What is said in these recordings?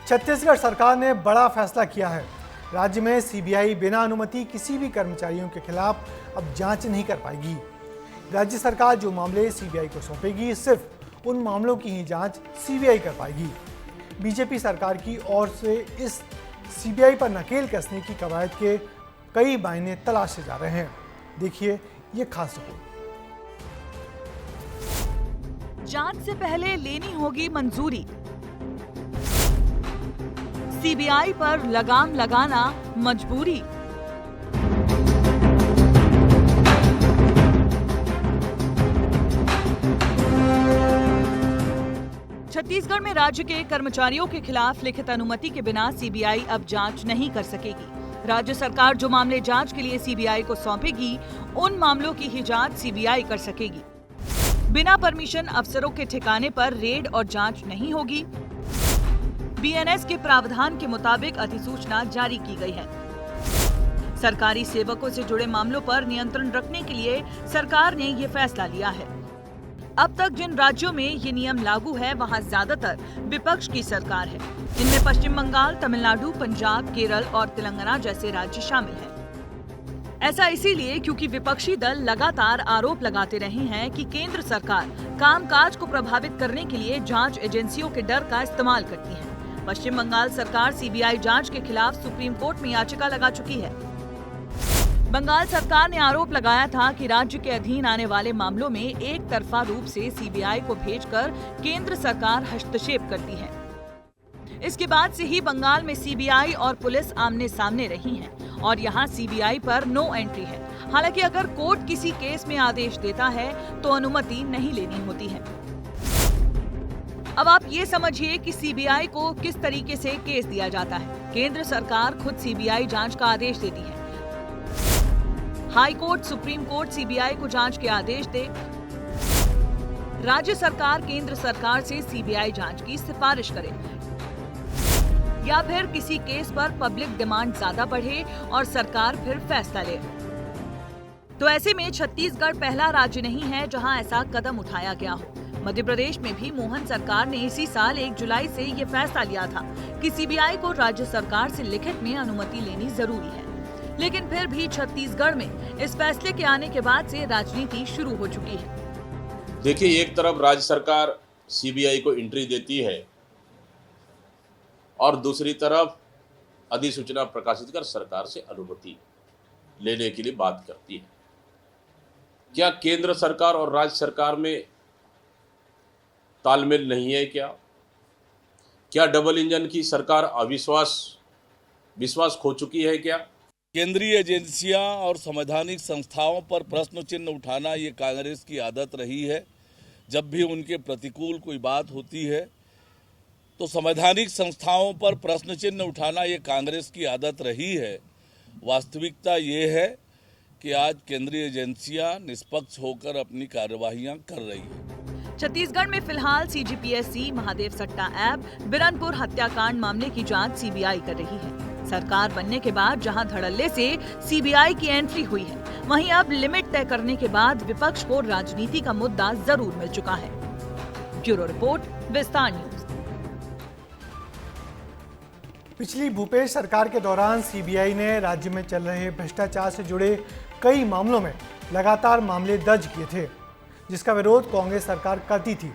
छत्तीसगढ़ सरकार ने बड़ा फैसला किया है। राज्य में सीबीआई बिना अनुमति किसी भी कर्मचारियों के खिलाफ अब जांच नहीं कर पाएगी। राज्य सरकार जो मामले सीबीआई को सौंपेगी, सिर्फ उन मामलों की ही जांच सीबीआई कर पाएगी। बीजेपी सरकार की ओर से इस सीबीआई पर नकेल कसने की कवायद के कई मायने तलाशे जा रहे हैं। देखिए ये खास रिपोर्ट। जांच से पहले लेनी होगी मंजूरी। सीबीआई पर लगाम लगाना मजबूरी। छत्तीसगढ़ में राज्य के कर्मचारियों के खिलाफ लिखित अनुमति के बिना सीबीआई अब जांच नहीं कर सकेगी। राज्य सरकार जो मामले जांच के लिए सीबीआई को सौंपेगी, उन मामलों की ही जांच सीबीआई कर सकेगी। बिना परमिशन अफसरों के ठिकाने पर रेड और जांच नहीं होगी। बीएनएस के प्रावधान के मुताबिक अधिसूचना जारी की गई है। सरकारी सेवकों से जुड़े मामलों पर नियंत्रण रखने के लिए सरकार ने ये फैसला लिया है। अब तक जिन राज्यों में ये नियम लागू है, वहाँ ज्यादातर विपक्ष की सरकार है। इनमें पश्चिम बंगाल, तमिलनाडु, पंजाब, केरल और तेलंगाना जैसे राज्य शामिल हैं। ऐसा इसीलिए क्योंकि विपक्षी दल लगातार आरोप लगाते रहे हैं कि केंद्र सरकार कामकाज को प्रभावित करने के लिए जांच एजेंसियों के डर का इस्तेमाल करती है। पश्चिम बंगाल सरकार सीबीआई जांच के खिलाफ सुप्रीम कोर्ट में याचिका लगा चुकी है। बंगाल सरकार ने आरोप लगाया था कि राज्य के अधीन आने वाले मामलों में एक तरफा रूप से सीबीआई को भेजकर केंद्र सरकार हस्तक्षेप करती है। इसके बाद से ही बंगाल में सीबीआई और पुलिस आमने सामने रही हैं और यहाँ सीबीआई पर नो एंट्री है। हालांकि अगर कोर्ट किसी केस में आदेश देता है तो अनुमति नहीं लेनी होती है। अब आप ये समझिए कि सीबीआई को किस तरीके से केस दिया जाता है। केंद्र सरकार खुद सीबीआई जांच का आदेश देती है। High court, supreme court CBI को जांच के आदेश दे। राज्य सरकार केंद्र सरकार से सीबीआई जांच की सिफारिश करे, या फिर किसी केस पर पब्लिक डिमांड ज्यादा बढ़े और सरकार फिर फैसला ले। तो ऐसे में छत्तीसगढ़ पहला राज्य नहीं है जहां ऐसा कदम उठाया गया हो। मध्य प्रदेश में भी मोहन सरकार ने इसी साल 1 जुलाई से ये फैसला लिया था कि सीबीआई को राज्य सरकार से लिखित में अनुमति लेनी जरूरी है। लेकिन फिर भी छत्तीसगढ़ में इस फैसले के आने के बाद से राजनीति शुरू हो चुकी है। देखिए, एक तरफ राज्य सरकार सीबीआई को एंट्री देती है और दूसरी तरफ अधिसूचना प्रकाशित कर सरकार से अनुमति लेने के लिए बात करती है। क्या केंद्र सरकार और राज्य सरकार में तालमेल नहीं है? क्या डबल इंजन की सरकार विश्वास खो चुकी है? क्या केंद्रीय एजेंसियां और संवैधानिक संस्थाओं पर प्रश्न चिन्ह उठाना ये कांग्रेस की आदत रही है। जब भी उनके प्रतिकूल कोई बात होती है तो संवैधानिक संस्थाओं पर प्रश्न चिन्ह उठाना ये कांग्रेस की आदत रही है। वास्तविकता ये है कि आज केंद्रीय एजेंसियां निष्पक्ष होकर अपनी कार्यवाहियां कर रही है। छत्तीसगढ़ में फिलहाल सीजीपीएससी, महादेव सट्टा ऐप, बिरनपुर हत्याकांड मामले की जांच सीबीआई कर रही है। सरकार बनने के बाद जहां धड़ल्ले से सीबीआई की एंट्री हुई है, वहीं अब लिमिट तय करने के बाद विपक्ष को राजनीति का मुद्दा जरूर मिल चुका है। ब्यूरो रिपोर्ट, विस्तार न्यूज। पिछली भूपेश सरकार के दौरान सीबीआई ने राज्य में चल रहे भ्रष्टाचार से जुड़े कई मामलों में लगातार मामले दर्ज किए थे, जिसका विरोध कांग्रेस सरकार करती थी।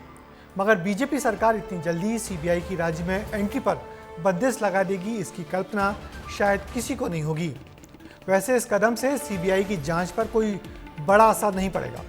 मगर बीजेपी सरकार इतनी जल्दी सीबीआई की राज्य में एंट्री पर बंदिश लगा देगी, इसकी कल्पना शायद किसी को नहीं होगी। वैसे इस कदम से सीबीआई की जांच पर कोई बड़ा असर नहीं पड़ेगा।